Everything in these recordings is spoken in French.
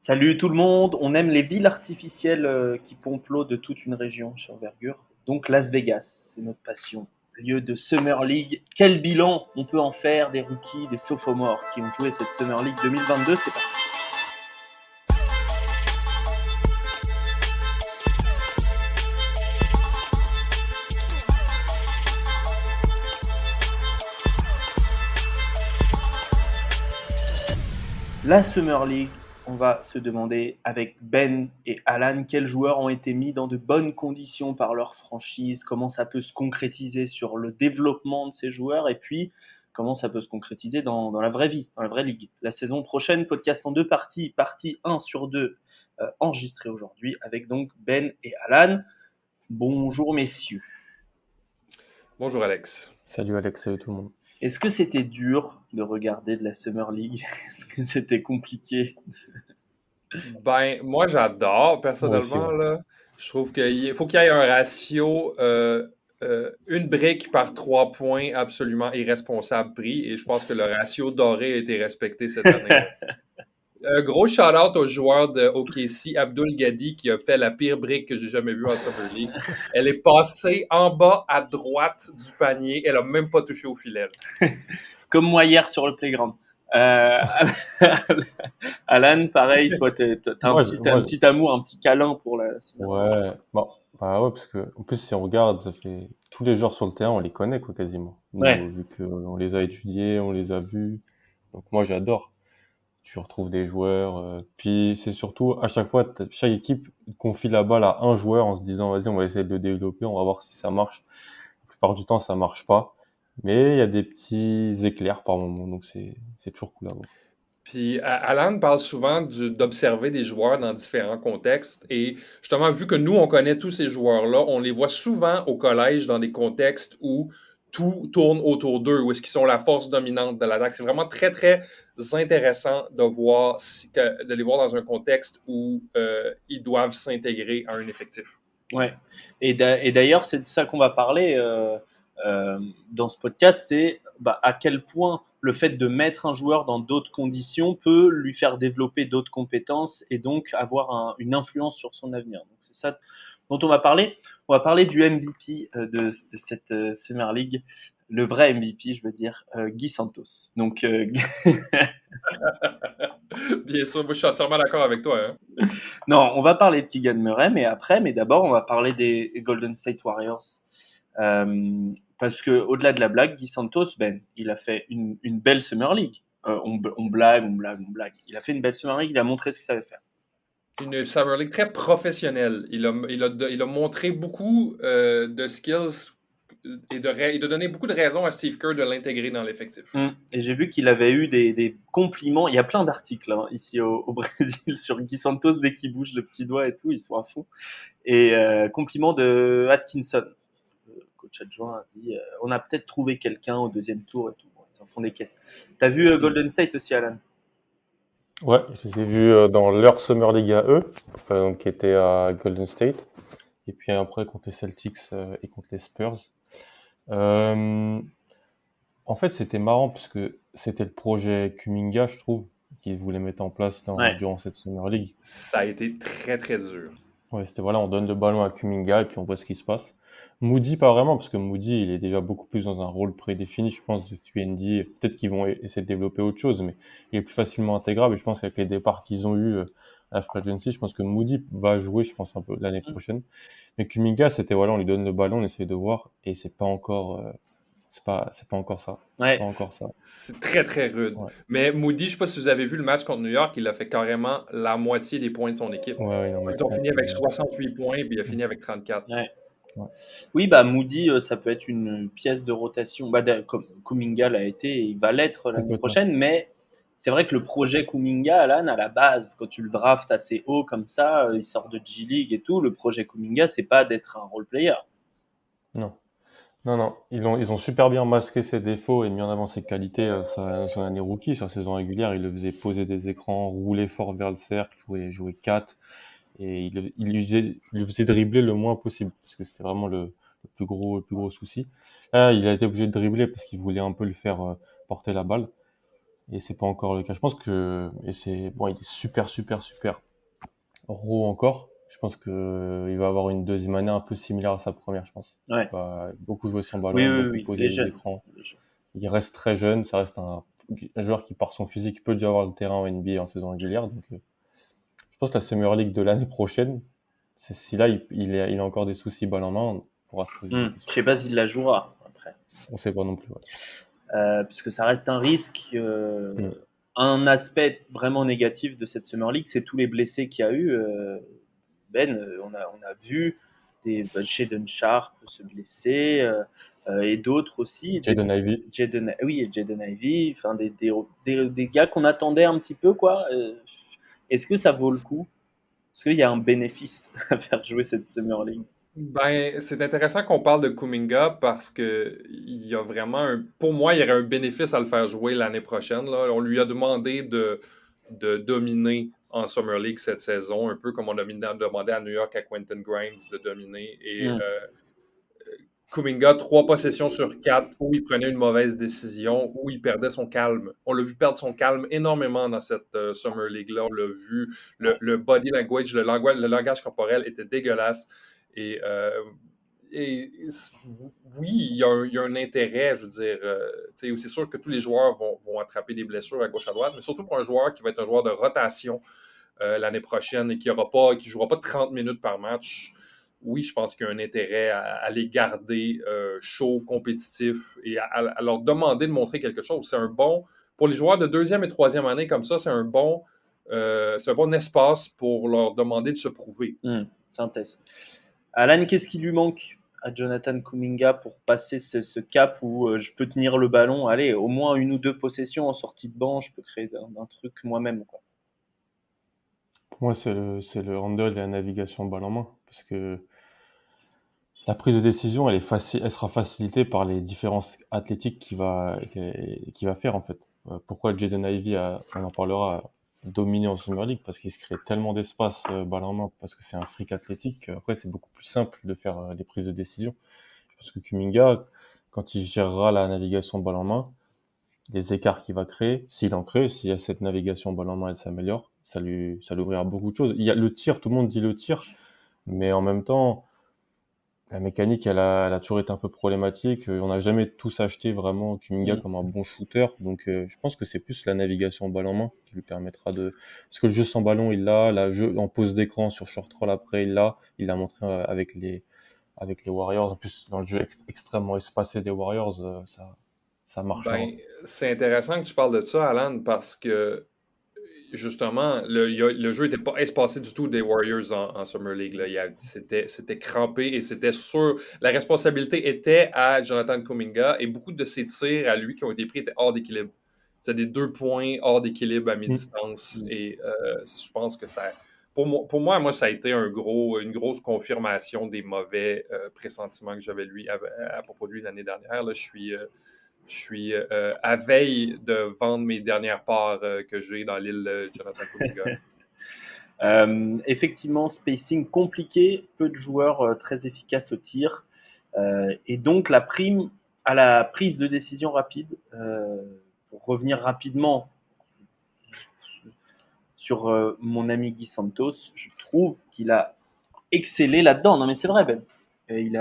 Salut tout le monde, on aime les villes artificielles qui pompent l'eau de toute une région chez Envergure. Donc Las Vegas, c'est notre passion. Lieu de Summer League. Quel bilan on peut en faire des rookies, des sophomores qui ont joué cette Summer League 2022? C'est parti. La Summer League, on va se demander avec Ben et Alan quels joueurs ont été mis dans de bonnes conditions par leur franchise, comment ça peut se concrétiser sur le développement de ces joueurs et puis comment ça peut se concrétiser dans la vraie vie, dans la vraie ligue. La saison prochaine, podcast en deux parties, partie 1 sur 2 enregistrée aujourd'hui avec donc Ben et Alan. Bonjour messieurs. Bonjour Alex. Salut Alex, salut tout le monde. Est-ce que c'était dur de regarder de la Summer League? Est-ce que c'était compliqué? Ben, moi j'adore personnellement. Moi aussi, Là. Je trouve qu'il faut qu'il y ait un ratio une brique par 3 points absolument irresponsable pris. Et je pense que le ratio doré a été respecté cette année. Un gros shout-out au joueur de OKC, Abdul Gadi, qui a fait la pire brique que j'ai jamais vue en Summer League. Elle est passée en bas à droite du panier. Elle a même pas touché au filet. Comme moi hier sur le playground. Alan, pareil, toi, t'as un petit amour, un petit câlin pour la semaine. Ouais, bon, bah ouais, parce que en plus si on regarde, ça fait tous les joueurs sur le terrain, on les connaît quoi quasiment. Nous, Ouais. vu qu'on les a étudiés, on les a vus. Donc moi j'adore. Tu retrouves des joueurs, puis c'est surtout à chaque fois chaque équipe confie la balle à un joueur en se disant vas-y on va essayer de le développer, on va voir si ça marche. La plupart du temps ça marche pas, mais il y a des petits éclairs par moment, donc c'est toujours cool à voir. Puis Alan parle souvent d'observer des joueurs dans différents contextes. Et justement, vu que nous, on connaît tous ces joueurs-là, on les voit souvent au collège dans des contextes où tout tourne autour d'eux, où est-ce qu'ils sont la force dominante de l'attaque. C'est vraiment très, très intéressant de voir de les voir dans un contexte où ils doivent s'intégrer à un effectif. Ouais. Et d'ailleurs, c'est de ça qu'on va parler dans ce podcast, c'est à quel point le fait de mettre un joueur dans d'autres conditions peut lui faire développer d'autres compétences et donc avoir une influence sur son avenir. Donc c'est ça dont on va parler. On va parler du MVP de cette Summer League, le vrai MVP, je veux dire, Guy Santos. Donc Bien sûr, moi je suis entièrement d'accord avec toi. Hein? Non, on va parler de Keegan Murray, mais d'abord, on va parler des Golden State Warriors. Parce que au-delà de la blague, Guy Santos, Ben, il a fait une belle Summer League. On blague. Il a fait une belle Summer League, il a montré ce qu'il savait faire. Une Summer League très professionnelle. Il a montré beaucoup de skills et de donner beaucoup de raisons à Steve Kerr de l'intégrer dans l'effectif. Et j'ai vu qu'il avait eu des compliments. Il y a plein d'articles ici au Brésil sur Guy Santos dès qu'il bouge le petit doigt et tout, ils sont à fond. Et compliments de Atkinson. Le coach adjoint a dit on a peut-être trouvé quelqu'un au deuxième tour et tout. Bon, ils en font des caisses. T'as vu Golden State aussi, Alan? Ouais, je les ai vus dans leur Summer League à eux, donc, qui était à Golden State, et puis après contre les Celtics et contre les Spurs. En fait, c'était marrant parce que c'était le projet Kuminga, je trouve, qu'ils voulaient mettre en place durant cette Summer League. Ça a été très, très dur. Ouais, c'était voilà, on donne le ballon à Kuminga et puis on voit ce qui se passe. Moody, pas vraiment, parce que Moody, il est déjà beaucoup plus dans un rôle prédéfini, je pense, de 3&D. Peut-être qu'ils vont essayer de développer autre chose, mais il est plus facilement intégrable. Et je pense qu'avec les départs qu'ils ont eu à la Free Agency, je pense que Moody va jouer, je pense, un peu l'année prochaine. Mais Kuminga, c'était voilà, on lui donne le ballon, on essaye de voir, et c'est pas encore, c'est pas encore ça. Ouais, c'est pas encore ça. C'est très, très rude. Ouais. Mais Moody, je sais pas si vous avez vu le match contre New York, il a fait carrément la moitié des points de son équipe. Ouais, non, ils ont fini avec 68 points, puis il a fini avec 34. Ouais. Oui, Moody, ça peut être une pièce de rotation. Comme Kuminga l'a été, et il va l'être l'année prochaine, mais c'est vrai que le projet Kuminga, Alan, à la base, quand tu le draftes assez haut comme ça, il sort de G-League et tout, le projet Kuminga, c'est pas d'être un role player. Non. Non, ils ont super bien masqué ses défauts et mis en avant ses qualités son année rookie. Sur la saison régulière, il le faisait poser des écrans, rouler fort vers le cercle, jouer 4, et il lui faisait dribbler le moins possible, parce que c'était vraiment le plus gros souci. Là, il a été obligé de dribbler parce qu'il voulait un peu le faire porter la balle. et c'est pas encore le cas. Je pense que et c'est bon, il est super super super raw encore. Je pense que il va avoir une deuxième année un peu similaire à sa première, je pense. Il Ouais. va beaucoup jouer son Oui, ballon, oui, beaucoup oui, il est poser les jeune. écrans. Il est jeune. Il reste très jeune, ça reste un joueur qui par son physique peut déjà avoir le terrain en NBA en saison régulière. Donc je pense que la Summer League de l'année prochaine, c'est si là il a encore des soucis balle en main, on pourra se poser des Je questions. sais pas s'il la jouera après. On sait pas non plus. Ouais. Puisque ça reste un risque. Mm. Un aspect vraiment négatif de cette Summer League, c'est tous les blessés qu'il y a eu. On a vu Shaedon Sharp se blesser et d'autres aussi. Jaden Ivey. Oui, et Jaden Ivey, enfin des gars qu'on attendait un petit peu, quoi. Est-ce que ça vaut le coup? Est-ce qu'il y a un bénéfice à faire jouer cette Summer League? Ben, c'est intéressant qu'on parle de Kuminga parce que il y a vraiment pour moi, il y aurait un bénéfice à le faire jouer l'année prochaine, là. On lui a demandé de dominer en Summer League cette saison, un peu comme on a demandé à New York à Quentin Grimes de dominer. Et Mm. Kuminga, 3 possessions sur 4 où il prenait une mauvaise décision, où il perdait son calme. On l'a vu perdre son calme énormément dans cette Summer League-là. On l'a vu, le body language, le langage corporel était dégueulasse. Et, oui, il y a un intérêt, je veux dire. C'est sûr que tous les joueurs vont attraper des blessures à gauche à droite, mais surtout pour un joueur qui va être un joueur de rotation l'année prochaine et qui ne jouera pas 30 minutes par match. Oui, je pense qu'il y a un intérêt à les garder chauds, compétitifs et à leur demander de montrer quelque chose. C'est un bon, pour les joueurs de deuxième et troisième année comme ça, c'est un bon espace pour leur demander de se prouver. C'est un test. Alan, qu'est-ce qui lui manque à Jonathan Kuminga pour passer ce cap où je peux tenir le ballon, allez, au moins une ou deux possessions en sortie de banc, je peux créer un truc moi-même, quoi. Pour moi, c'est le handle et la navigation balle en main. Parce que la prise de décision, elle sera facilitée par les différences athlétiques qu'il va faire, en fait. Pourquoi Jaden Ivey on en parlera, a dominé en Summer League? Parce qu'il se crée tellement d'espace balle en main, parce que c'est un freak athlétique. Après, c'est beaucoup plus simple de faire les prises de décision. Je pense que Kuminga, quand il gérera la navigation balle en main, les écarts qu'il va créer, s'il en crée, s'il y a cette navigation balle en main, elle s'améliore, ça lui ouvrira beaucoup de choses. Il y a le tir, tout le monde dit le tir, mais en même temps, la mécanique, elle a toujours été un peu problématique. On n'a jamais tous acheté vraiment Kuminga Mm. comme un bon shooter, donc je pense que c'est plus la navigation balle en main qui lui permettra de. Parce que le jeu sans ballon, il l'a, le jeu en pause d'écran sur short roll après, il l'a montré avec les Warriors. En plus, dans le jeu extrêmement espacé des Warriors, ça marchera. Ben, c'est intéressant que tu parles de ça, Alan, parce que justement, le jeu n'était pas espacé du tout des Warriors en Summer League. Là. C'était crampé et c'était sûr. La responsabilité était à Jonathan Kuminga et beaucoup de ses tirs à lui qui ont été pris étaient hors d'équilibre. C'était des 2 points hors d'équilibre à Mm. mi-distance. Et je pense que ça. Pour moi, ça a été une grosse confirmation des mauvais pressentiments que j'avais à propos de lui l'année dernière. Là, je suis à veille de vendre mes dernières parts que j'ai dans l'île de Jonathan Kuminga. Effectivement, spacing compliqué, peu de joueurs très efficaces au tir, et donc la prime à la prise de décision rapide. Pour revenir rapidement sur mon ami Guy Santos, je trouve qu'il a excellé là-dedans. Non mais c'est vrai, Ben. Il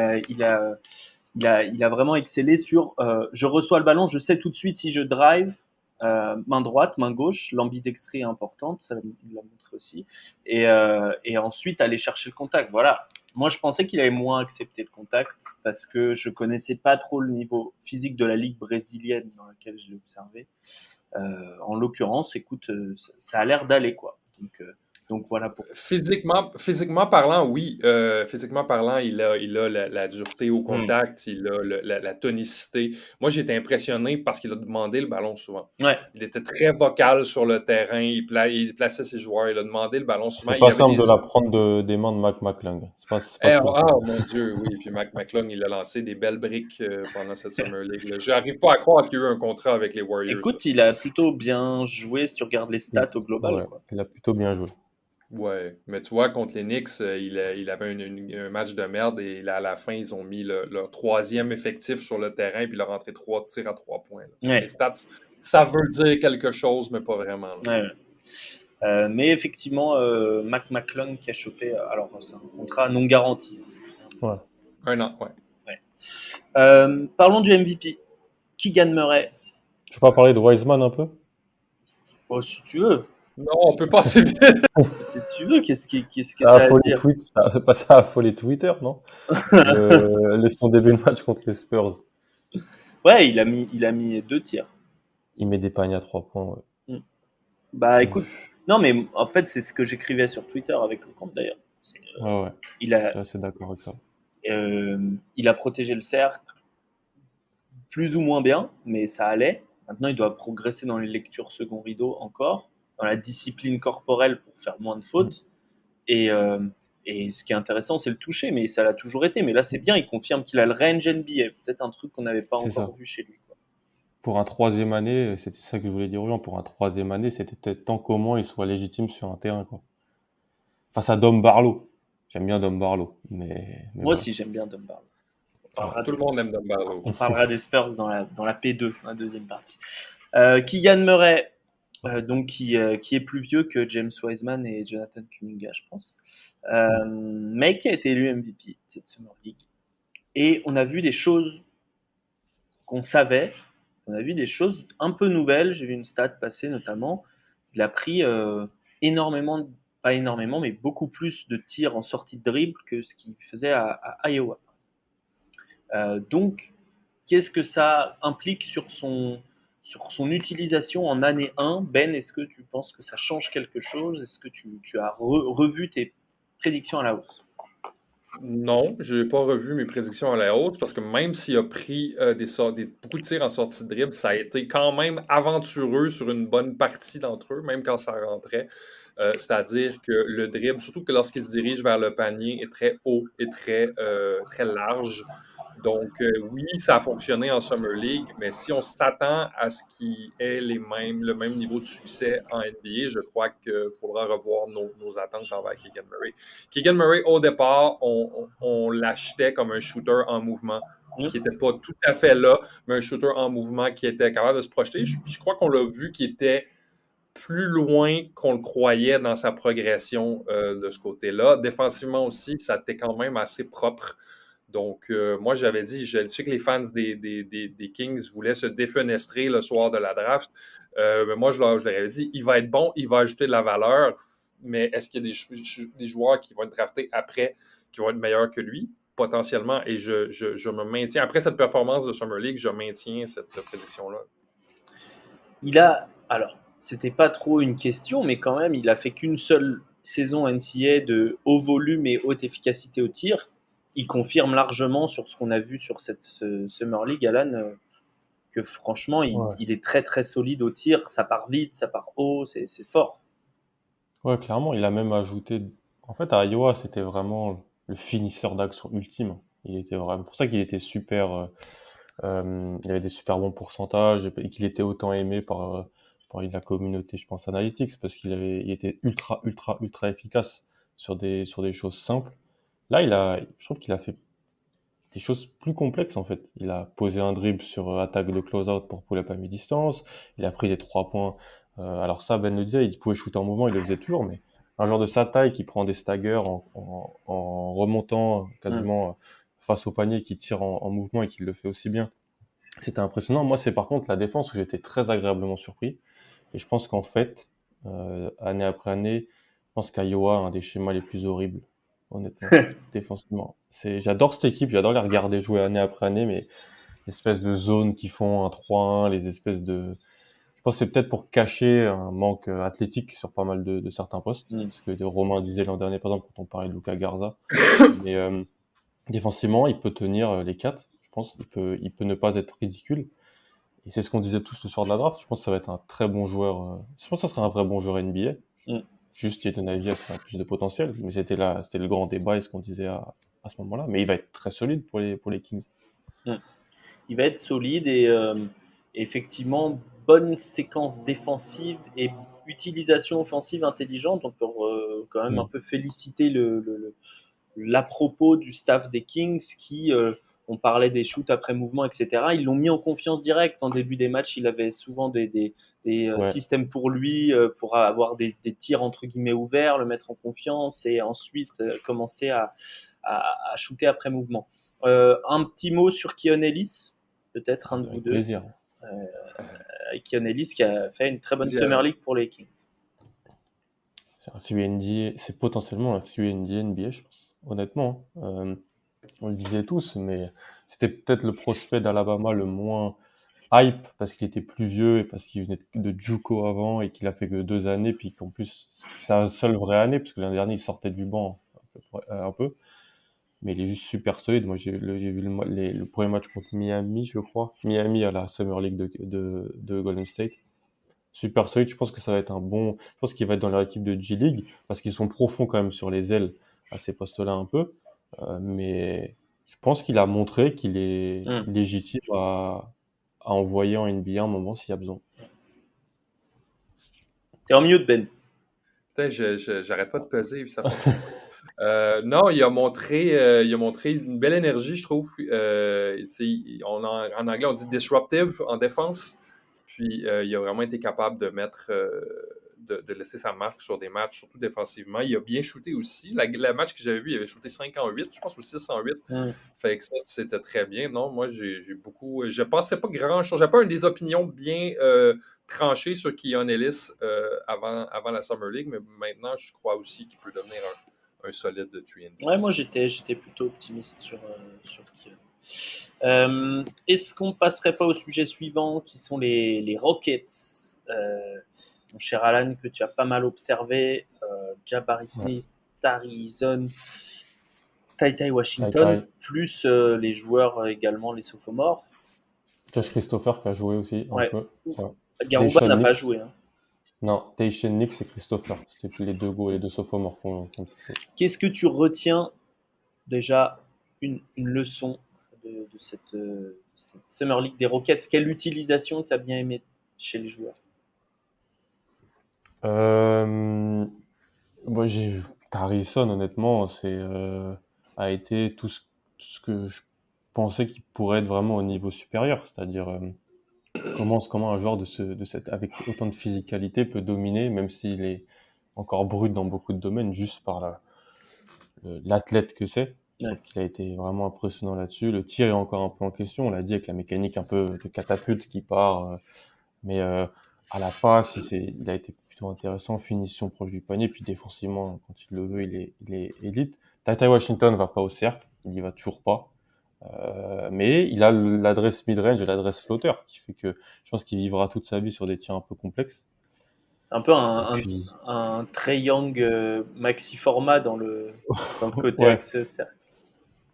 a vraiment excellé sur je reçois le ballon, je sais tout de suite si je drive, main droite, main gauche, l'ambidextrie est importante, ça il l'a montré aussi, et ensuite aller chercher le contact. Voilà. Moi, je pensais qu'il avait moins accepté le contact parce que je connaissais pas trop le niveau physique de la ligue brésilienne dans laquelle je l'ai observé. En l'occurrence, écoute, ça a l'air d'aller, quoi. Donc voilà pour. Physiquement parlant, oui. Physiquement parlant, il a la dureté au Hmm. contact, il a la tonicité. Moi, j'ai été impressionné parce qu'il a demandé le ballon souvent. Ouais. Il était très vocal sur le terrain, il plaçait ses joueurs, il a demandé le ballon souvent. C'est Il y pas avait simple des. de la prendre des mains de Mac McClung. C'est pas toujours simple. Mon Dieu, oui. Puis Mac McClung, il a lancé des belles briques pendant cette Summer League. Je n'arrive pas à croire qu'il y a eu un contrat avec les Warriors. Là. Écoute, il a plutôt bien joué si tu regardes les stats au global, Ouais, quoi. il a plutôt bien joué. Ouais, mais tu vois, contre les Knicks, il avait un match de merde et là, à la fin, ils ont mis leur troisième effectif sur le terrain puis il a rentré 3 tirs à 3 points. Là. Donc, les Ouais, stats, ça veut dire quelque chose, mais pas vraiment. Là. ouais. Mais effectivement, Mac McClung qui a chopé, alors c'est un contrat non garanti. Ouais. Un an, ouais. Ouais. Parlons du MVP. Keegan Murray. Tu peux pas parler de Wiseman un peu? Oh, si tu veux, Non, on peut passer vite. si tu veux, qu'est-ce que Ça a tu as à affolé dire? ça a affolé Twitter, non? Son début de match contre les Spurs. Ouais, il a mis 2 tirs. Il met des paniers à 3 points. Ouais. Mm. Bah Mais, écoute, non mais en fait c'est ce que j'écrivais sur Twitter avec le compte d'ailleurs. ouais, ouais. Il a, J'étais assez d'accord avec ça. il a protégé le cercle plus ou moins bien, mais ça allait. Maintenant il doit progresser dans les lectures second rideau encore, dans la discipline corporelle pour faire moins de Mm. fautes. Et, euh, et ce qui est intéressant c'est le toucher, mais ça l'a toujours été. Mais là c'est bien, il confirme qu'il a le range NBA, peut-être un truc qu'on n'avait pas C'est encore ça. vu chez lui. Quoi. Pour un troisième année, c'était ça que je voulais dire aux gens. Pour un troisième année, c'était peut-être temps qu'au moins il soit légitime sur un terrain, quoi. Face à Dom Barlow. J'aime bien Dom Barlow, mais Moi voilà. aussi j'aime bien Dumbar. On Ouais. parlera Tout le des, monde aime Don Barlow. on parlera des Spurs dans la P2, la deuxième partie. Keegan Murray, donc qui est plus vieux que James Wiseman et Jonathan Kuminga, je pense. Mais qui a été élu MVP de cette Summer League. Et on a vu des choses qu'on savait, on a vu des choses un peu nouvelles. J'ai vu une stat passer notamment. Il a pris énormément, pas énormément, mais beaucoup plus de tirs en sortie de dribble que ce qu'il faisait à Iowa. Donc, qu'est-ce que ça implique sur son utilisation en année 1? Ben, est-ce que tu penses que ça change quelque chose? Est-ce que tu as revu tes prédictions à la hausse? Non, je n'ai pas revu mes prédictions à la hausse parce que même s'il a pris beaucoup de tirs en sortie de dribble, ça a été quand même aventureux sur une bonne partie d'entre eux, même quand ça rentrait. C'est-à-dire que le dribble, surtout que lorsqu'il se dirige vers le panier, est très haut et très large. Donc, oui, ça a fonctionné en Summer League, mais si on s'attend à ce qu'il ait le même niveau de succès en NBA, je crois qu'il faudra revoir nos attentes envers Keegan Murray. Keegan Murray, au départ, on l'achetait comme un shooter en mouvement Mmh. qui n'était pas tout à fait là, mais un shooter en mouvement qui était capable de se projeter. Je crois qu'on l'a vu qui était plus loin qu'on le croyait dans sa progression de ce côté-là. Défensivement aussi, ça était quand même assez propre. Donc, moi, j'avais dit, je sais que les fans des Kings voulaient se défenestrer le soir de la draft. Mais moi, je leur avais dit, il va être bon, il va ajouter de la valeur, mais est-ce qu'il y a des joueurs qui vont être draftés après qui vont être meilleurs que lui? Potentiellement. Et je me maintiens. Après cette performance de Summer League, je maintiens cette prédiction-là. Alors, c'était pas trop une question, mais quand même, il a fait qu'une seule saison NCAA de haut volume et haute efficacité au tir. Il confirme largement sur ce qu'on a vu sur cette Summer League, Alan, que franchement, Ouais. il est très très solide au tir. Ça part vite, ça part haut, c'est fort. Ouais, clairement, il a même ajouté. En fait, à Iowa, c'était vraiment le finisseur d'action ultime. Il était vraiment pour ça qu'il était super. Il avait des super bons pourcentages et qu'il était autant aimé par la communauté, je pense, Analytics, parce il était ultra, ultra, ultra efficace sur des choses simples. Là, je trouve qu'il a fait des choses plus complexes, en fait. Il a posé un dribble sur attaque de close-out pour pull-up à mi-distance. Il a pris des 3 points. Alors ça, Ben le disait, il pouvait shooter en mouvement, il le faisait toujours, mais un joueur de sa taille qui prend des staggers en remontant Mm. quasiment face au panier, qui tire en mouvement et qui le fait aussi bien, c'était impressionnant. Moi, c'est par contre la défense où j'étais très agréablement surpris. Et je pense qu'en fait, année après année, je pense qu'Iowa a un des schémas les plus horribles, honnêtement, défensivement. J'adore cette équipe, j'adore les regarder jouer année après année, mais les espèces de zones qui font un 3-1, les espèces de... Je pense que c'est peut-être pour cacher un manque athlétique sur pas mal de certains postes. Mm. Ce que Romain disait l'an dernier, par exemple, quand on parlait de Luka Garza. Mais défensivement, il peut tenir les 4, je pense. Il peut ne pas être ridicule. Et c'est ce qu'on disait tous le soir de la draft. Je pense que ça va être un très bon joueur. Je pense que ça sera un vrai bon joueur NBA. Mm. Juste, Jaden Ivey a plus de potentiel. Mais c'était le grand débat et ce qu'on disait à ce moment-là. Mais il va être très solide pour les Kings. Mm. Il va être solide et effectivement, bonne séquence défensive et utilisation offensive intelligente. On peut quand même un Mm. peu féliciter l'à-propos du staff des Kings qui, on parlait des shoots après mouvement, etc. Ils l'ont mis en confiance directe. En début des matchs, il avait souvent des Ouais, systèmes pour lui, pour avoir des tirs entre guillemets ouverts, le mettre en confiance et ensuite commencer à shooter après mouvement. Un petit mot sur Keon Ellis, peut-être un de vous avec deux. plaisir. Keon Ellis qui a fait une très bonne Summer League pour les Kings. C'est un CUND, c'est potentiellement un CUND NBA, je pense. Honnêtement, on le disait tous, mais c'était peut-être le prospect d'Alabama le moins hype parce qu'il était plus vieux et parce qu'il venait de JUCO avant et qu'il a fait que 2 années, puis qu'en plus c'est sa seule vraie année parce que l'année dernière il sortait du banc un peu, mais il est juste super solide. Moi j'ai vu le premier match contre Miami, je crois, Miami à la Summer League de Golden State. Super solide, je pense que ça va être je pense qu'il va être dans leur équipe de G League parce qu'ils sont profonds quand même sur les ailes à ces postes-là un peu, mais je pense qu'il a montré qu'il est légitime à envoyer en NBA un moment s'il y a besoin. T'es en mute, Ben. Putain, j'arrête pas de peser, ça fonctionne pas. Non, il a montré une belle énergie, je trouve. En anglais, on dit disruptive en défense. Puis, il a vraiment été capable de mettre, de laisser sa marque sur des matchs, surtout défensivement. Il a bien shooté aussi. Le match que j'avais vu, il avait shooté 5 en 8, je pense, ou 6 en 8. Fait que ça, c'était très bien. Non, moi, j'ai beaucoup. Je pensais pas grand-chose. J'avais pas des opinions bien tranchées sur Keon Ellis avant la Summer League, mais maintenant, je crois aussi qu'il peut devenir un solide de 3 Ouais, moi j'étais plutôt optimiste sur Keon. Est-ce qu'on passerait pas au sujet suivant qui sont les Rockets, mon cher Alan, que tu as pas mal observé, Jabari Ouais. Smith, Tari Eason, Tai Washington, Tai. plus les joueurs également, les sophomores. Josh Christopher qui a joué aussi un Ouais. peu. Ouais. Garouba Tayshaun n'a pas Nix. joué. Hein. Non, Tayshaun Nix et Christopher. C'était les deux sophomores qui ont touché. Qu'est-ce que tu retiens déjà une leçon de cette Summer League des Rockets? Quelle utilisation tu as bien aimé chez les joueurs? Moi, Harrison, honnêtement, a été tout ce que je pensais qu'il pourrait être vraiment au niveau supérieur. C'est-à-dire, comment un joueur avec autant de physicalité peut dominer, même s'il est encore brut dans beaucoup de domaines, juste par l'athlète que c'est. Je Ouais. trouve qu'il a été vraiment impressionnant là-dessus. Le tir est encore un peu en question, on l'a dit, avec la mécanique un peu de catapulte qui part. Mais à la passe, il a été plutôt intéressant. Finition proche du panier, puis défensivement, quand il le veut, il est élite. Ty Washington va pas au cercle, il y va toujours pas. Mais il a l'adresse mid-range et l'adresse flotteur, qui fait que je pense qu'il vivra toute sa vie sur des tirs un peu complexes. C'est un peu Et puis, un Trae Young maxi format dans le côté ouais, axe cercle.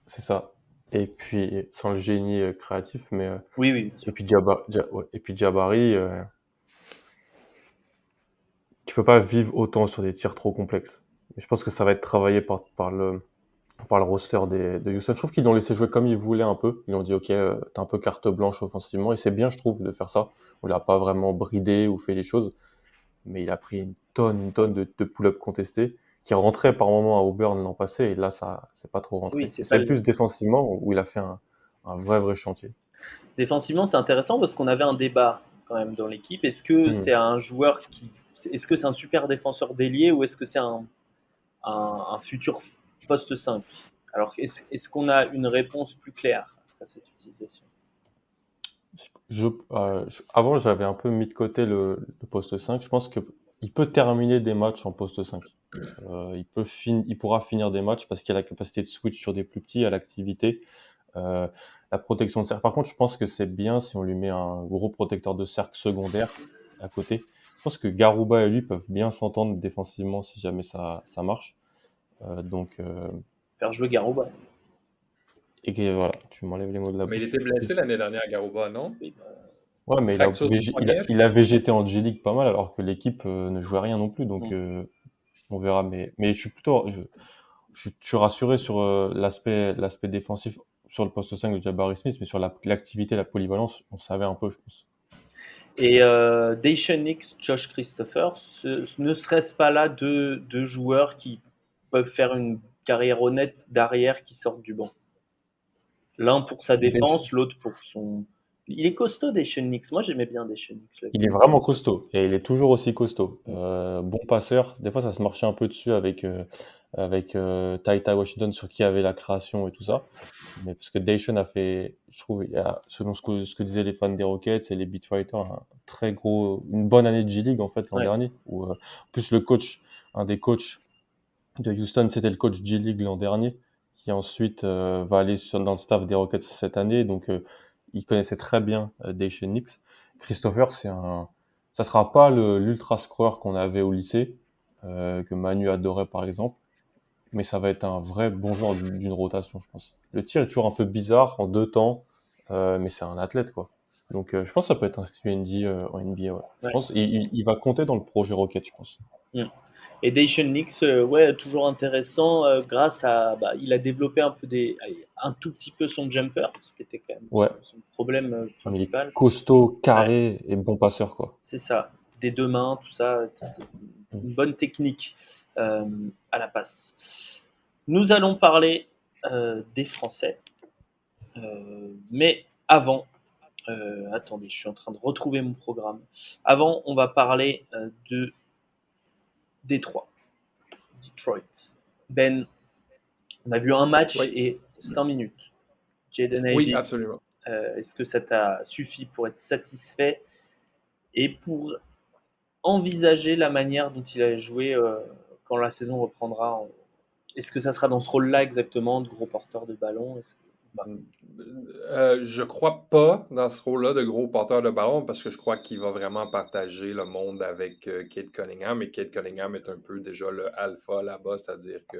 c'est ça. Et puis, sans le génie créatif, mais Oui, bien et sûr. puis et puis Jabari, tu peux pas vivre autant sur des tirs trop complexes. Et je pense que ça va être travaillé par le roster de Houston. Je trouve qu'ils l'ont laissé jouer comme ils voulaient un peu. Ils ont dit, OK, t'as un peu carte blanche offensivement. Et c'est bien, je trouve, de faire ça. On l'a pas vraiment bridé ou fait les choses. Mais il a pris une tonne de pull-up contestés qui rentraient par moment à Auburn l'an passé. Et là, ça, c'est pas trop Oui, rentré. c'est Et pas c'est plus défensivement où il a fait un vrai chantier. Défensivement, c'est intéressant parce qu'on avait un débat quand même dans l'équipe. Est-ce que c'est un joueur est-ce que c'est un super défenseur d'ailier ou est-ce que c'est un futur poste 5? Alors, est-ce qu'on a une réponse plus claire à cette utilisation? Avant, j'avais un peu mis de côté le poste 5. Je pense qu'il peut terminer des matchs en poste 5. Il pourra finir des matchs parce qu'il a la capacité de switch sur des plus petits, à l'activité, la protection de cercle. Par contre, je pense que c'est bien si on lui met un gros protecteur de cercle secondaire à côté. Je pense que Garouba et lui peuvent bien s'entendre défensivement si jamais ça marche. Donc, Faire jouer Garouba. et voilà, tu m'enlèves les mots de la Mais il bouche. était blessé l'année dernière, Garouba, non? Oui, Ouais, mais Fracture du poignet, je il a végété en G-League pas mal alors que l'équipe ne jouait rien non plus. Donc, on verra. Mais je suis rassuré sur l'aspect défensif sur le poste 5 de Jabari Smith, mais sur l'activité, la polyvalence, on savait un peu, je pense. Et Daishen Nix, Josh Christopher, ne serait-ce pas là deux joueurs qui peuvent faire une carrière honnête d'arrière qui sortent du banc? L'un pour sa défense, l'autre pour son. Il est costaud, Daishen Nix. Moi, j'aimais bien Daishen Nix. Il est vraiment costaud et il est toujours aussi costaud. Bon passeur. Des fois, ça se marchait un peu dessus avec Ty Washington sur qui avait la création et tout ça. Mais parce que Daishen a fait, je trouve, selon ce que disaient les fans des Rockets et les beatwriters, une bonne année de G-League en fait l'an dernier. Où, en plus un des coachs de Houston, c'était le coach G-League l'an dernier, qui ensuite va aller dans le staff des Rockets cette année. Donc, il connaissait très bien Daishen Nix. Christopher, ça sera pas l'ultra scoreur qu'on avait au lycée, que Manu adorait par exemple, mais ça va être un vrai bon joueur d'une rotation, je pense. Le tir est toujours un peu bizarre en 2 temps, mais c'est un athlète quoi. Donc, je pense que ça peut être un Steve ND en NBA. Ouais. Je pense il va compter dans le projet Rocket, je pense. Et Daishen Nix, toujours intéressant grâce à, il a développé un tout petit peu son jumper, ce qui était quand même son problème Mais il est principal. costaud, carré et bon passeur quoi. C'est ça, des deux mains, tout ça, une bonne technique à la passe. Nous allons parler des Français, mais avant, attendez, je suis en train de retrouver mon programme. Avant, on va parler de Detroit. Ben, on a vu un match et 5 minutes. Jaden Ivey. Oui, absolument. Est-ce que ça t'a suffi pour être satisfait et pour envisager la manière dont il a joué quand la saison reprendra? Est-ce que ça sera dans ce rôle-là exactement, de gros porteur de ballon? Je crois pas dans ce rôle-là de gros porteur de ballon parce que je crois qu'il va vraiment partager le monde avec Cade Cunningham, et Cade Cunningham est un peu déjà le alpha là-bas, c'est-à-dire que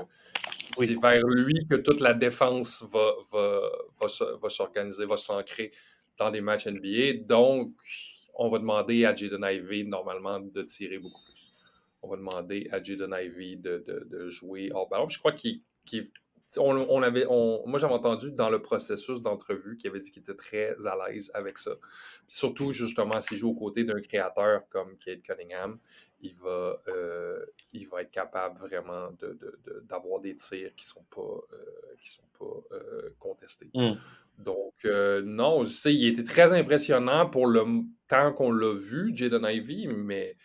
c'est vers lui que toute la défense va s'organiser, va s'ancrer dans des matchs NBA. Donc, on va demander à Jaden Ivey normalement de tirer beaucoup plus. On va demander à Jaden Ivey de jouer hors ballon. Puis je crois moi, j'avais entendu dans le processus d'entrevue qu'il avait dit qu'il était très à l'aise avec ça. Puis surtout, justement, s'il joue aux côtés d'un créateur comme Cade Cunningham, il va être capable vraiment d'avoir des tirs qui sont pas contestés. Donc, non, il était très impressionnant pour le temps qu'on l'a vu, Jaden Ivey, mais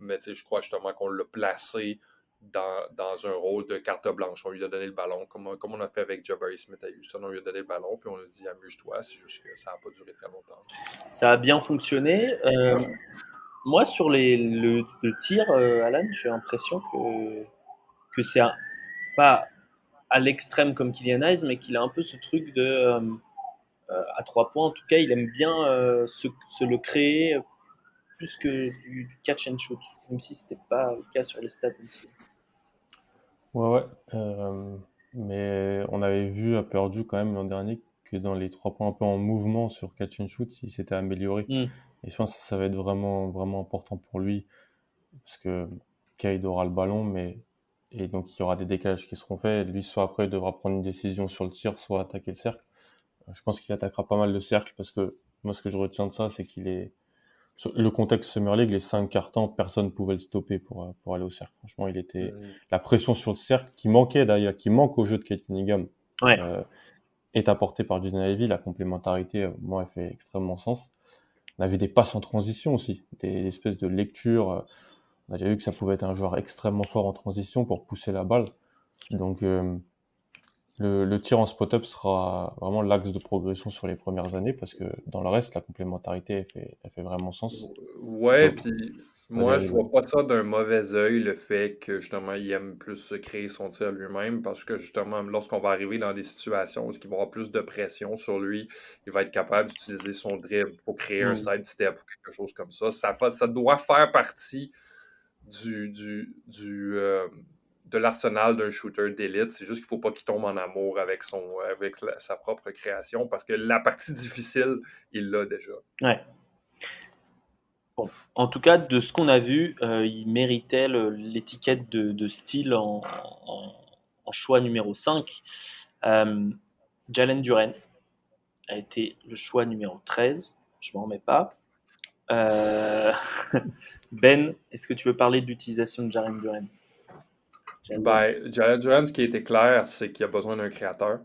je crois justement qu'on l'a placé dans un rôle de carte blanche. On lui a donné le ballon, comme on a fait avec Jabari Smith à Houston. On lui a donné le ballon, puis on lui a dit amuse-toi. C'est juste que ça n'a pas duré très longtemps. Ça a bien fonctionné. Moi, sur le tir, Alan, j'ai l'impression que c'est pas à l'extrême comme Kylian Hayes, mais qu'il a un peu ce truc de à 3 points. En tout cas, il aime bien se le créer plus que du catch and shoot, même si c'était pas le cas sur les stats ici. Ouais. Mais on avait vu à Purdue quand même l'an dernier que dans les 3 points un peu en mouvement sur catch and shoot, il s'était amélioré. Et je pense que ça va être vraiment, vraiment important pour lui parce que Cade aura le ballon, et donc il y aura des décalages qui seront faits. Lui, soit après, il devra prendre une décision sur le tir, soit attaquer le cercle. Je pense qu'il attaquera pas mal le cercle parce que moi, ce que je retiens de ça, c'est qu'il est le contexte Summer League, les 5 cartons, personne ne pouvait le stopper pour aller au cercle. Franchement, il était la pression sur le cercle qui manquait d'ailleurs, qui manque au jeu de Cade Cunningham, est apportée par Jaden Ivey. La complémentarité, moi, elle fait extrêmement sens. On avait des passes en transition aussi, des espèces de lectures. On a déjà vu que ça pouvait être un joueur extrêmement fort en transition pour pousser la balle. Donc, le tir en spot-up sera vraiment l'axe de progression sur les premières années parce que dans le reste, la complémentarité, elle fait vraiment sens. Ouais, puis moi, je vois pas ça d'un mauvais œil, le fait que justement, il aime plus se créer son tir lui-même, parce que justement, lorsqu'on va arriver dans des situations où il va y avoir plus de pression sur lui, il va être capable d'utiliser son dribble pour créer un side step ou quelque chose comme ça. Ça doit faire partie de l'arsenal d'un shooter d'élite. C'est juste qu'il ne faut pas qu'il tombe en amour avec sa propre création, parce que la partie difficile, il l'a déjà. Ouais. Bon, en tout cas, de ce qu'on a vu, il méritait l'étiquette de style en choix numéro 5. Jalen Duren a été le choix numéro 13. Je ne m'en remets pas. Euh, Ben, est-ce que tu veux parler de l'utilisation de Jaren Duren? Jalen Duran, ce qui était clair, c'est qu'il a besoin d'un créateur.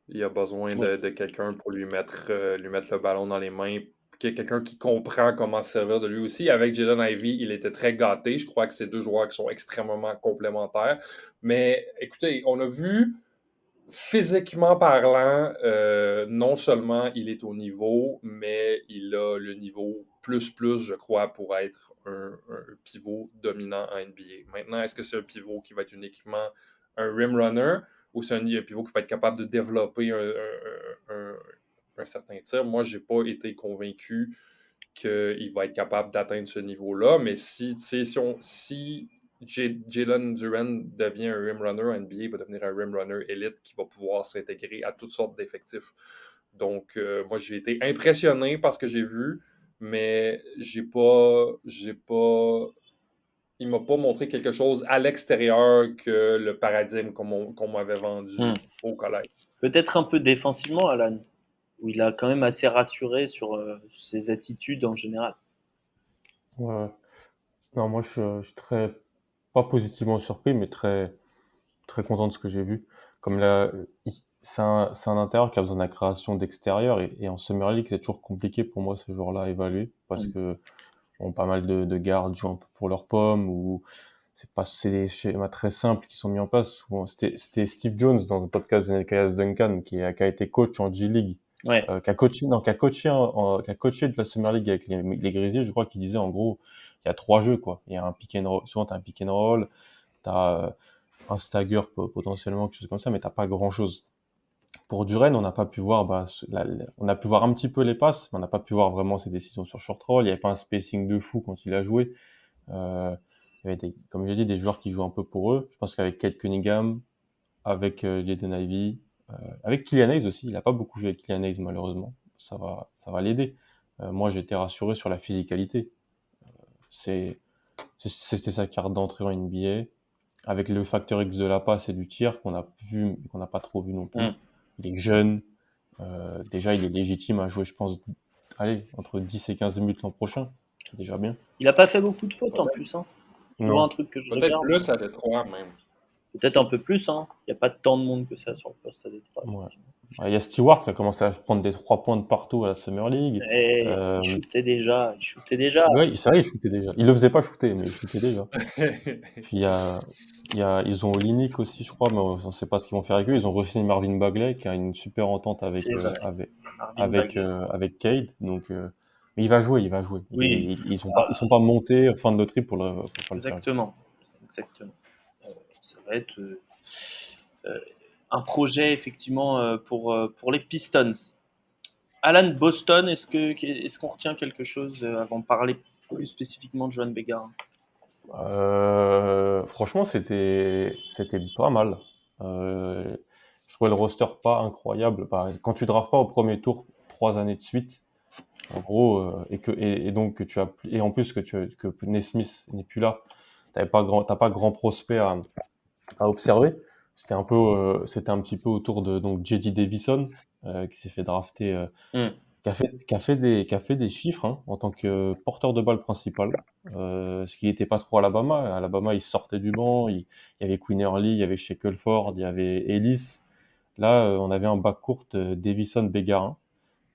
Il a besoin Oui. de quelqu'un pour lui mettre le ballon dans les mains. Qu'il y ait quelqu'un qui comprend comment se servir de lui aussi. Avec Jaden Ivey, il était très gâté. Je crois que c'est deux joueurs qui sont extrêmement complémentaires. Mais écoutez, on a vu, physiquement parlant, non seulement il est au niveau, mais il a le niveau plus, je crois, pour être un pivot dominant en NBA. Maintenant, est-ce que c'est un pivot qui va être uniquement un rim runner ou c'est un pivot qui va être capable de développer un certain tir? Moi, je n'ai pas été convaincu qu'il va être capable d'atteindre ce niveau-là, mais si Jalen Duren devient un rim runner en NBA, il va devenir un rim runner élite qui va pouvoir s'intégrer à toutes sortes d'effectifs. Donc, moi, j'ai été impressionné par ce que j'ai vu, mais il m'a pas montré quelque chose à l'extérieur que le paradigme qu'on m'avait vendu au collège. Peut-être un peu défensivement, Alan, où il a quand même assez rassuré sur ses attitudes en général. Ouais. Non, moi, je suis très, pas positivement surpris, mais très, très content de ce que j'ai vu. Comme là, c'est un intérieur qui a besoin de la création d'extérieur et en Summer League, c'est toujours compliqué pour moi ce jour-là à évaluer parce Mm. que pas mal de gardes jouent un peu pour leurs pommes ou c'est des schémas très simples qui sont mis en place. Souvent, c'était Steve Jones dans un podcast de Nicolas Duncan qui a été coach en G League, Ouais, qui a coaché, non, qui a coaché de la Summer League avec les Grizzlies. Je crois qu'il disait en gros, il y a 3 jeux quoi. Il y a un pick and roll. Souvent t'as un pick and roll, t'as un stagger potentiellement quelque chose comme ça, mais t'as pas grand chose. Pour Duren, on n'a pas pu voir, on a pu voir un petit peu les passes, mais on n'a pas pu voir vraiment ses décisions sur short roll. Il n'y avait pas un spacing de fou quand il a joué. Il y avait comme j'ai dit, des joueurs qui jouent un peu pour eux. Je pense qu'avec Kate Cunningham, avec Jaden Ivey, avec Killian Hayes aussi. Il n'a pas beaucoup joué avec Killian Hayes malheureusement. Ça va l'aider. Moi, j'ai été rassuré sur la physicalité. C'est, C'était sa carte d'entrée en NBA. Avec le facteur X de la passe et du tir qu'on a vu, qu'on n'a pas trop vu non plus. Mm. Il est jeune. Déjà, il est légitime à jouer, je pense, allez, entre 10 et 15 minutes l'an prochain. C'est déjà bien. Il a pas fait beaucoup de fautes en plus. Hein. Souvent Non. un truc que je Peut-être regarde. plus à Détroit même. Peut-être un peu plus. Hein. Il n'y a pas tant de monde que ça sur le poste à Détroit. Ouais. Il y a Stewart qui a commencé à prendre des 3 points de partout à la Summer League. Et il shootait déjà. Il shootait déjà. Ouais, c'est vrai, il shootait déjà. Il le faisait pas shooter, mais il shootait déjà. Puis ils ont Olynyk aussi, je crois, mais on ne sait pas ce qu'ils vont faire avec eux. Ils ont re-signé Marvin Bagley, qui a une super entente C'est vrai. Marvin Bagley. avec Cade. Donc, mais il va jouer, il va jouer. Oui. Ils sont pas montés fin de loterie pour pas le faire. Exactement. Exactement. Ça va être euh, un projet effectivement pour les Pistons. Alan, Boston, est-ce qu'on retient quelque chose avant de parler plus spécifiquement de Joan Beggar? Franchement, c'était pas mal. Je trouvais le roster pas incroyable. Bah, quand tu drafts pas au premier tour 3 années de suite, en gros, et donc que tu as et en plus que Nesmith n'est plus là, t'as pas grand prospect à observer. C'était un petit peu autour de donc J.D. Davison qui s'est fait drafter, qui a fait des chiffres hein, en tant que porteur de balle principal. Ce qui n'était pas trop à Alabama. À Alabama, il sortait du banc, il y avait Quinn Early, il y avait Shackelford, il y avait Ellis. Là, on avait un backcourt Davison Bégarin,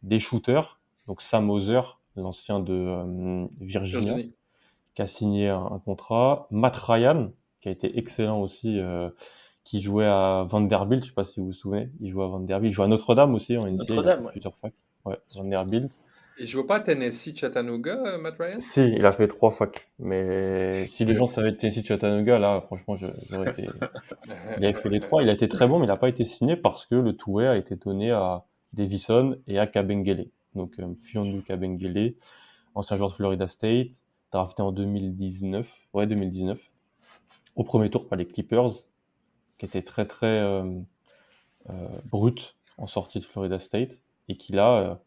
des shooters, donc Sam Hauser, l'ancien de Virginia, Virginie. qui a signé un contrat. Matt Ryan, qui a été excellent aussi, qui jouait à Vanderbilt, je sais pas si vous vous souvenez, il jouait à Vanderbilt, il jouait à Notre-Dame aussi en NCAA, il a fait Notre-Dame, ouais. plusieurs facs. Ouais, Vanderbilt. Il joue pas à Tennessee, Chattanooga, Matt Ryan? Si, il a fait 3 facs. Mais si les gens savaient Tennessee Chattanooga, là, franchement, j'aurais été. Il avait fait les 3, il a été très bon, mais il n'a pas été signé parce que le two-way a été donné à Davison et à Kabengele. Donc, Fiondu Kabengele, ancien joueur de Florida State, drafté en 2019. Ouais, 2019. Au premier tour par les Clippers, qui était très, très brut en sortie de Florida State et qui là,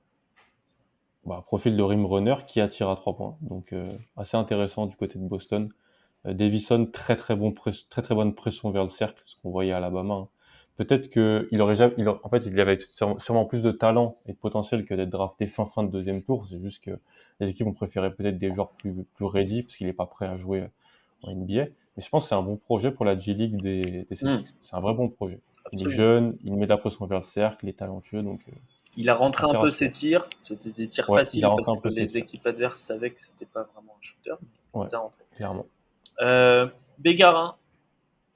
profil de rim runner qui attire à 3 points. Donc assez intéressant du côté de Boston. Davison, très très bonne pression vers le cercle, ce qu'on voyait à Alabama. Hein. peut-être qu'il aurait jamais, en fait, il avait sûrement plus de talent et de potentiel que d'être drafté fin de deuxième tour. C'est juste que les équipes ont préféré peut-être des joueurs plus ready parce qu'il est pas prêt à jouer en NBA. Mais je pense que c'est un bon projet pour la G League des Celtics. C'est un vrai bon projet. Il est Absolument. jeune, il met de la pression vers le cercle, il est talentueux, donc Il a rentré un assez peu ses rassurant. tirs. C'était des tirs Ouais, il a faciles rentré parce un que peu ses les tirs. équipes adverses savaient que c'était pas vraiment un shooter. Il Ouais, les a rentrés. clairement. Bégarin,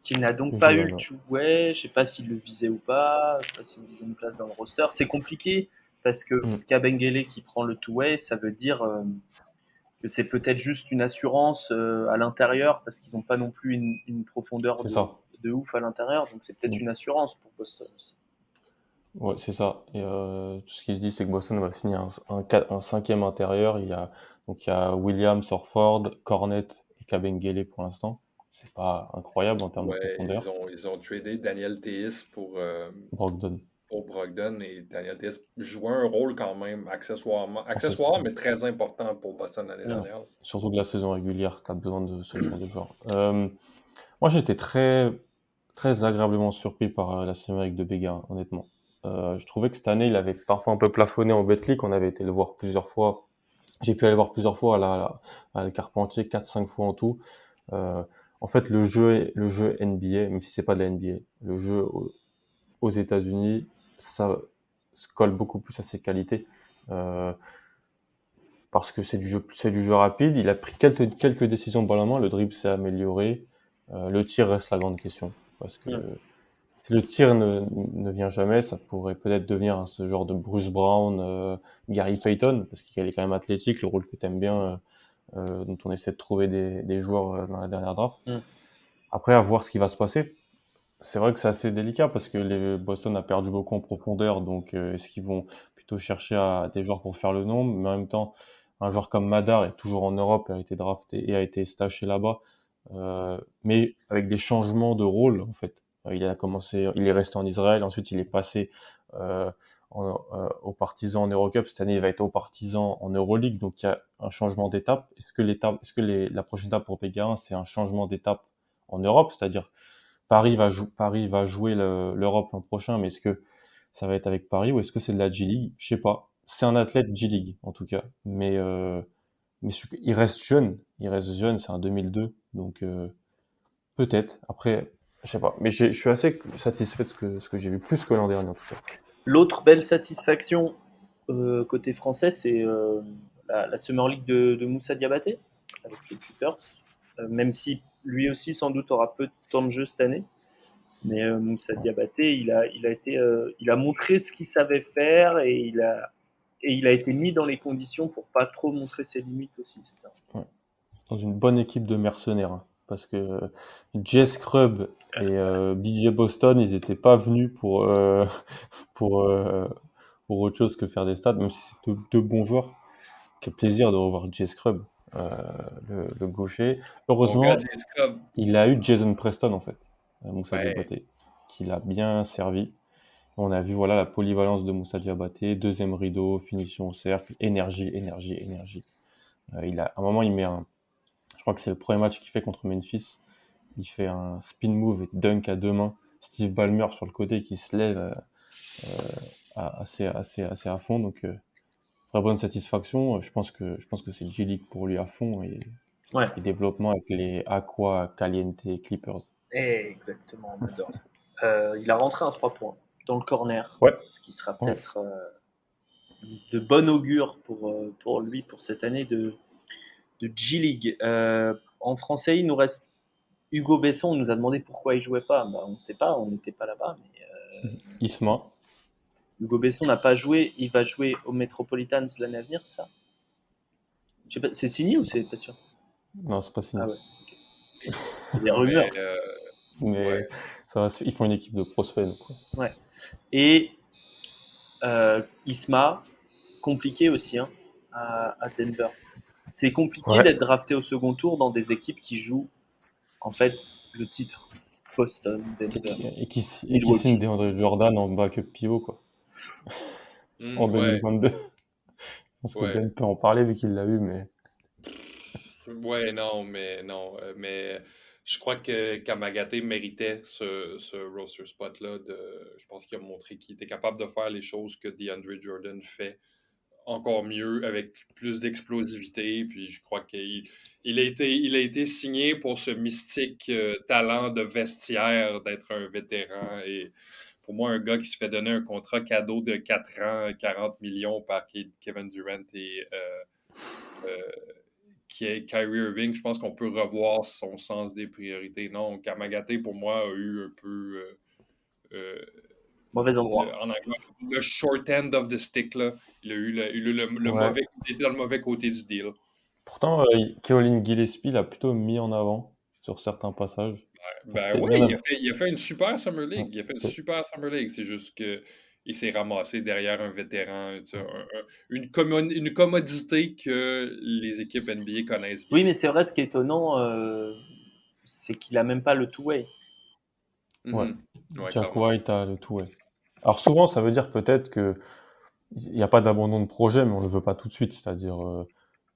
qui n'a donc Le pas eu jeune, le ouais. two-way, je sais pas s'il le visait ou pas, je sais pas s'il visait une place dans le roster. C'est compliqué parce que Mm. Kabengele qui prend le two-way, ça veut dire que c'est peut-être juste une assurance à l'intérieur parce qu'ils n'ont pas non plus une profondeur C'est ça. de ouf à l'intérieur, donc c'est peut-être Mm. une assurance pour Boston aussi. Ouais, c'est ça. Et tout ce qui se dit, c'est que Boston va signer un cinquième intérieur. Il y a Williams, Horford, Cornet et Kabengele pour l'instant. C'est pas incroyable en termes de Ouais, profondeur. ils ont tradé Daniel Theis Brogdon, pour Brogdon et Daniel Theis jouait un rôle quand même assez accessoire mais très important pour Boston l'année Mm. dernière. surtout de la saison régulière, tu as besoin de ce genre de joueur. Moi, j'étais très agréablement surpris par la Cinématique de Béga, honnêtement. Je trouvais que cette année, il avait parfois un peu plafonné en Betclic. On avait été le voir plusieurs fois. J'ai pu aller voir plusieurs fois à la Carpentier, 4-5 fois en tout. Euh, en fait, le jeu NBA, même si c'est pas de la NBA, le jeu aux États-Unis, ça se colle beaucoup plus à ses qualités. Euh, parce que c'est du jeu rapide. Il a pris quelques décisions de balle en main. Le dribble s'est amélioré. Le tir reste la grande question. Parce que Mm. si le tir ne vient jamais, ça pourrait peut-être devenir ce genre de Bruce Brown, Gary Payton, parce qu'il est quand même athlétique, le rôle que tu aimes bien, dont on essaie de trouver des joueurs dans la dernière draft. Mm. Après, à voir ce qui va se passer. C'est vrai que c'est assez délicat parce que les Boston a perdu beaucoup en profondeur, donc est-ce qu'ils vont plutôt chercher des joueurs pour faire le nombre, mais en même temps, un joueur comme Madar est toujours en Europe, a été drafté et a été staché là-bas, mais avec des changements de rôle en fait. Il est resté en Israël, ensuite il est passé euh, aux Partisans en Eurocup. Cette année, il va être aux Partisans en Euroleague, donc il y a un changement d'étape. Est-ce que la prochaine étape pour Pégarin, c'est un changement d'étape en Europe, c'est-à-dire Paris va jouer l'Europe l'an prochain, mais est-ce que ça va être avec Paris ou est-ce que c'est de la G-League? Je sais pas. C'est un athlète G-League en tout cas, mais il reste jeune, c'est un 2002, donc peut-être. Après, je sais pas, mais je suis assez satisfait de ce que j'ai vu plus que l'an dernier en tout cas. L'autre belle satisfaction côté français, c'est la Summer League de Moussa Diabaté avec les Clippers. Même si lui aussi sans doute aura peu de temps de jeu cette année. Mais Moussa Diabaté, il a montré ce qu'il savait faire et il a été mis dans les conditions pour pas trop montrer ses limites aussi, c'est ça. Ouais. Dans une bonne équipe de mercenaires, hein, parce que Jay Scrubb et BJ Boston, ils étaient pas venus pour euh, pour autre chose que faire des stats, même si c'est deux bons joueurs. Quel plaisir de revoir Jay Scrubb, euh, le gaucher. Mon gars, Heureusement, Jay Scrubb, il a eu Jason Preston en fait, Moussa ouais, Diabaté, qui l'a bien servi. On a vu voilà la polyvalence de Moussa Diabaté, deuxième rideau, finition au cercle, énergie, énergie, énergie. À un moment, je crois que c'est le premier match qu'il fait contre Memphis. Il fait un spin move et dunk à deux mains. Steve Ballmer sur le côté qui se lève assez à fond. Donc, très bonne satisfaction. Je pense que c'est G-League pour lui à fond Ouais, et développement avec les Aqua Caliente Clippers. exactement, on adore. Il a rentré un 3 points dans le corner, Ouais, ce qui sera ouais. peut-être de bon augure pour lui pour cette année de G-League. En français, il nous reste Hugo Besson. On nous a demandé pourquoi il jouait pas. Bah, on ne sait pas, on n'était pas là-bas. Mais Isma. Hugo Besson n'a pas joué. Il va jouer au Metropolitans l'année à venir, ça. Je sais pas, c'est signé ou c'est pas sûr? Non, c'est pas Ah signé. ouais, c'est des mais rumeurs. Mais ouais. ça va, ils font une équipe de prospects. Donc, ouais. Ouais. Et Isma, compliqué aussi hein, à Denver. C'est compliqué Ouais. d'être drafté au second tour dans des équipes qui jouent en fait le titre Boston, Denver, Et qui signe Milwaukee. DeAndre Jordan en backup pivot, quoi. En Ouais, 2022. Je pense que ouais. Ben peut en parler vu qu'il l'a eu, mais Ouais, non, mais non. Mais je crois que Kamagaté méritait ce roster spot-là. Je pense qu'il a montré qu'il était capable de faire les choses que DeAndre Jordan fait encore mieux, avec plus d'explosivité. Puis je crois qu'il a été signé pour ce mystique talent de vestiaire d'être un vétéran. Et pour moi, un gars qui se fait donner un contrat cadeau de 4 ans, 40 millions par Kevin Durant et qui est Kyrie Irving, je pense qu'on peut revoir son sens des priorités. Non, Kamagaté, pour moi, a eu un peu Mauvais endroit. en anglais, le short end of the stick. Là. Il a eu le Ouais. mauvais, il était dans le mauvais côté du deal. Pourtant, Caroline Gillespie l'a plutôt mis en avant sur certains passages. Ben C'était oui, bien il a fait une super Summer League. ouais, Il a fait une c'était- super Summer League. C'est juste que il s'est ramassé derrière un vétéran. Tu sais, une commodité que les équipes NBA connaissent bien. Oui, mais c'est vrai, ce qui est étonnant, c'est qu'il a même pas le two-way. ouais. Ouais, Jack clairement. White a le tout, ouais. Alors souvent, ça veut dire peut-être que il n'y a pas d'abandon de projet, mais on ne le veut pas tout de suite. C'est-à-dire,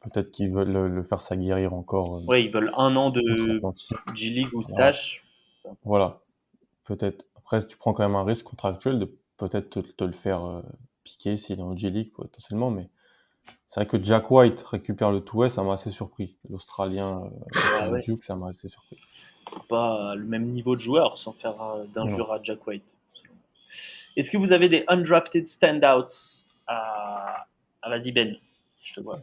peut-être qu'ils veulent le faire s'aguerrir encore Ouais, ils veulent 1 an de outre-Atlantique. G-League ou Voilà. stash. Voilà. Peut-être. Après, tu prends quand même un risque contractuel de peut-être te le faire piquer s'il est en G-League potentiellement, mais c'est vrai que Jack White récupère le two-way, ça m'a assez surpris. L'Australien Ah de ouais, Duke, ça m'a assez surpris. pas le même niveau de joueur sans faire Non. d'injure à Jack White. Est-ce que vous avez des undrafted standouts ah, vas-y Ben, je te vois.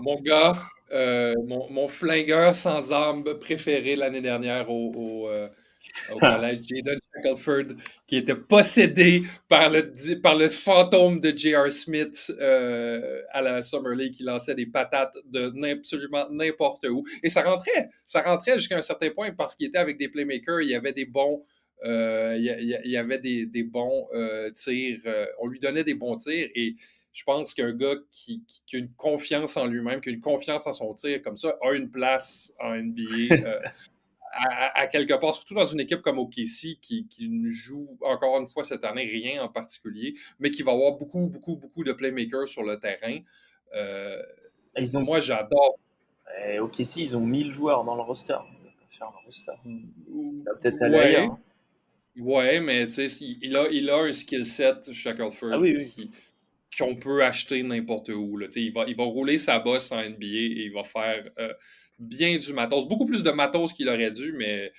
Mon gars, mon flingueur sans arme préféré l'année dernière au collège, Jaden Shackelford, qui était possédé par le fantôme de J.R. Smith à la Summer League, qui lançait des patates de absolument n'importe où. Et ça rentrait jusqu'à un certain point parce qu'il était avec des playmakers, il y avait des bons. Il y avait des bons tirs. On lui donnait des bons tirs et je pense qu'un gars qui a une confiance en lui-même, qui a une confiance en son tir, comme ça, a une place en NBA à quelque part, surtout dans une équipe comme OKC qui ne joue encore une fois cette année rien en particulier, mais qui va avoir beaucoup, beaucoup, beaucoup de playmakers sur le terrain. Euh, Ils ont, moi, j'adore. ok, si, ils ont 1000 joueurs dans le roster. Ils vont pas faire le roster. Il va peut-être aller ailleurs. Ouais, Hein. ouais, mais tu sais, il a un skill set, Ah Shackelford, oui, oui. qu'on peut acheter n'importe où. Là. Il va rouler sa bosse en NBA et il va faire bien du matos. Beaucoup plus de matos qu'il aurait dû, mais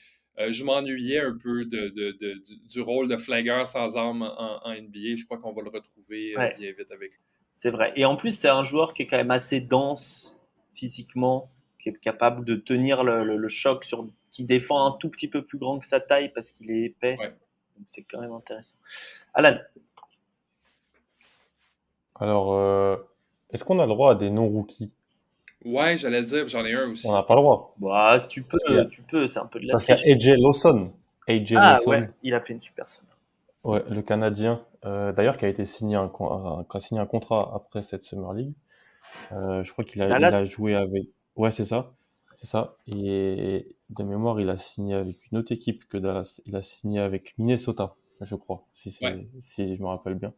je m'ennuyais un peu du rôle de flingueur sans arme en NBA. Je crois qu'on va le retrouver Ouais, bien vite avec lui. c'est vrai. Et en plus, c'est un joueur qui est quand même assez dense physiquement, qui est capable de tenir le choc, qui défend un tout petit peu plus grand que sa taille parce qu'il est épais. Ouais. Donc c'est quand même intéressant. Alan. Alors, est-ce qu'on a le droit à des non-rookies? Ouais, j'allais le dire, j'en ai un On aussi. n'a pas le droit. Bah, Parce qu'il y a, c'est un peu de la parce qu'il y triche. a AJ Lawson. AJ Ah ouais, Lawson, il a fait une super semaine. ouais, le Canadien, d'ailleurs, qui a été signé qui a signé un contrat après cette Summer League. Je crois il a Dallas. joué avec. Ouais, c'est ça. C'est ça. Et de mémoire, il a signé avec une autre équipe que Dallas. Il a signé avec Minnesota, je crois, Ouais. si je me rappelle bien.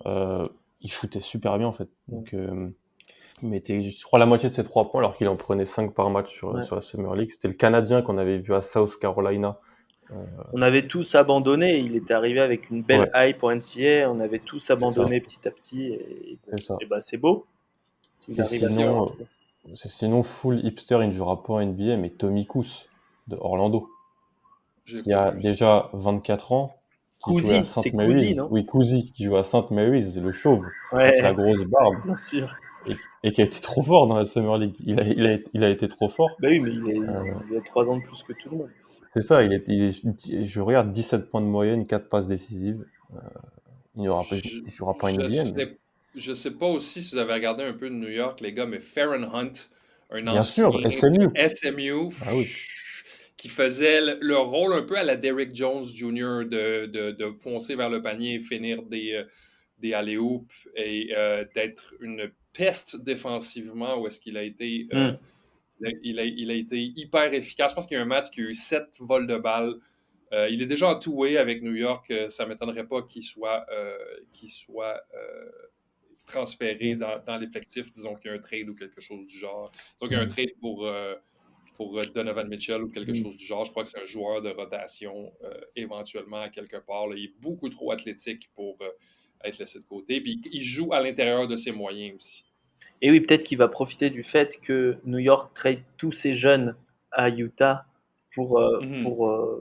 Euh, il shootait super bien, en fait. Donc, il mettait, je crois, la moitié de ses 3 points, alors qu'il en prenait 5 par match Ouais. sur la Summer League. C'était le Canadien qu'on avait vu à South Carolina. On avait tous abandonné. Il était arrivé avec une belle Ouais, hype pour NCA. On avait tous c'est ça. abandonné petit à petit. C'est ça. Et bah, c'est beau s'il Et arrive à se sinon, retrouver. sinon, full hipster, il ne jouera pas en NBA, mais Tommy Kuhs de Orlando, J'ai qui pas a vu ça. déjà 24 ans, qui jouait à Cousy, Sainte c'est Cousy, Mary's. non? Oui, Cousy, qui joue à Sainte Mary's, le chauve, avec la Ouais, grosse barbe, bien sûr. et qui a été trop fort dans la Summer League. Il a été trop fort. Bah oui, mais Euh, il a 3 ans de plus que tout le monde. c'est ça, je regarde 17 points de moyenne, 4 passes décisives. Je, Il jouera pas en je NBA, mais sais, je sais pas aussi si vous avez regardé un peu de New York, les gars, mais Farron Hunt, un bien sûr, ancien de SMU. SMU, Ah oui, qui faisait le rôle un peu à la Derrick Jones Jr. De foncer vers le panier et finir des alley-oops et d'être une peste défensivement où est-ce qu'il a été il a été hyper efficace. Je pense qu'il y a un match qui a eu 7 vols de balles. Il est déjà en two-way avec New York. Ça ne m'étonnerait pas qu'il soit transféré dans l'effectif. Disons qu'il y a un trade ou quelque chose du genre. Disons qu'il y a un trade pour Donovan Mitchell ou quelque Mm. chose du genre. Je crois que c'est un joueur de rotation éventuellement à quelque part. Là. Il est beaucoup trop athlétique pour être laissé de côté. Puis il joue à l'intérieur de ses moyens aussi. Et oui, peut-être qu'il va profiter du fait que New York trade tous ces jeunes à Utah pour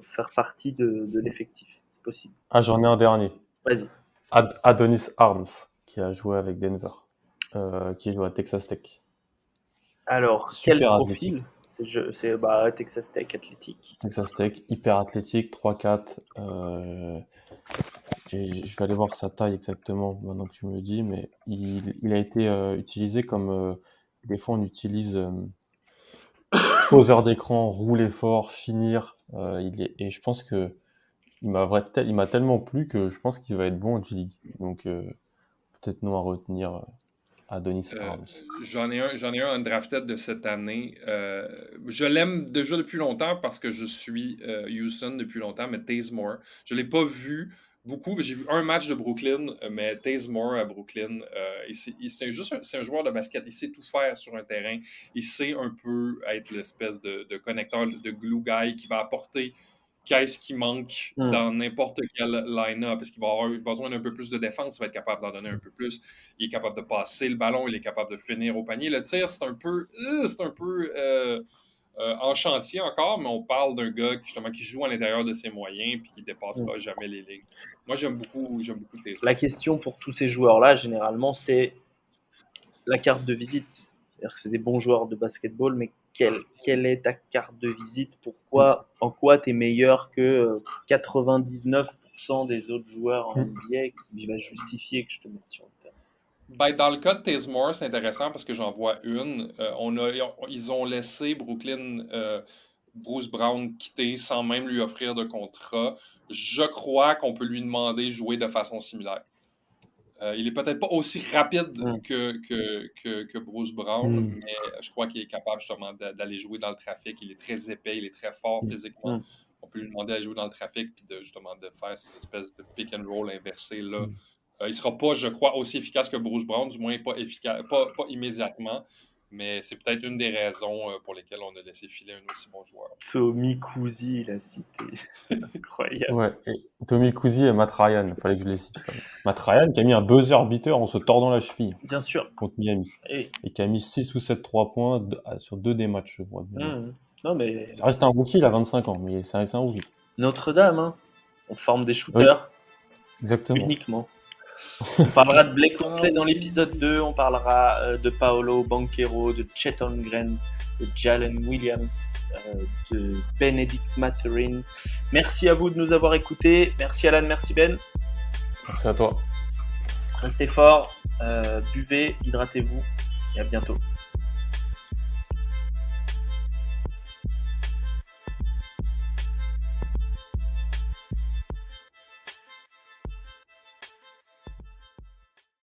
faire partie de l'effectif. C'est possible. Ah, j'en ai un dernier. Vas-y. Adonis Arms, qui a joué avec Denver, qui joue à Texas Tech. Alors, Super quel athlétique. profil? C'est Texas Tech athlétique. Texas Tech, hyper athlétique, 3-4. Je vais aller voir sa taille exactement maintenant que tu me le dis, mais il a été utilisé comme des fois on utilise poseur d'écran, rouler fort, finir. Et je pense que il m'a tellement plu que je pense qu'il va être bon en G-League. Donc peut-être non à retenir Adonis Arms. J'en ai un undrafted de cette année. Je l'aime déjà depuis longtemps parce que je suis Houston depuis longtemps, mais Bazemore, je ne l'ai pas vu beaucoup. J'ai vu un match de Brooklyn, mais Bazemore à Brooklyn, c'est un joueur de basket. Il sait tout faire sur un terrain. Il sait un peu être l'espèce de connecteur, de glue guy qui va apporter qu'est-ce qui manque dans n'importe quel line-up. Est-ce qu'il va avoir besoin d'un peu plus de défense? Il va être capable d'en donner un peu plus. Il est capable de passer le ballon. Il est capable de finir au panier. Le tir, c'est un peu en chantier encore, mais on parle d'un gars qui joue à l'intérieur de ses moyens et qui ne dépassera jamais les lignes. Moi, j'aime beaucoup Taysom. La question pour tous ces joueurs-là, généralement, c'est la carte de visite. C'est-à-dire que c'est des bons joueurs de basketball, mais quelle est ta carte de visite? En quoi tu es meilleur que 99% des autres joueurs en NBA qui va justifier que je te mette sur le terrain? Ben, dans le cas de Bazemore, c'est intéressant parce que j'en vois une. Ils ont laissé Brooklyn Bruce Brown quitter sans même lui offrir de contrat. Je crois qu'on peut lui demander de jouer de façon similaire. Il est peut-être pas aussi rapide que Bruce Brown, mais je crois qu'il est capable justement d'aller jouer dans le trafic. Il est très épais, il est très fort physiquement. On peut lui demander d'aller jouer dans le trafic puis justement de faire ces espèces de pick and roll inversés là. Il ne sera pas, je crois, aussi efficace que Bruce Brown, du moins pas immédiatement. Mais c'est peut-être une des raisons pour lesquelles on a laissé filer un aussi bon joueur. Tommy Kuzi, il a cité. Incroyable. Ouais, et Tommy Kuzi et Matt Ryan, il fallait que je les cite. Matt Ryan qui a mis un buzzer beater en se tordant la cheville. Bien sûr. Contre Miami. Et qui a mis 6 ou 7 3 points sur 2 des matchs, je crois. Non, mais... Ça reste un rookie, il a 25 ans, mais ça reste un rookie. Notre-Dame, hein. On forme des shooters. Oui. Exactement. Uniquement. On parlera de Blake Lively dans l'épisode 2, on parlera de Paolo Banchero, de Chet Holmgren, de Jalen Williams, de Benedict Mathurin. Merci à vous de nous avoir écoutés. Merci Alan, merci Ben. Merci à toi. Restez forts, buvez, hydratez-vous et à bientôt.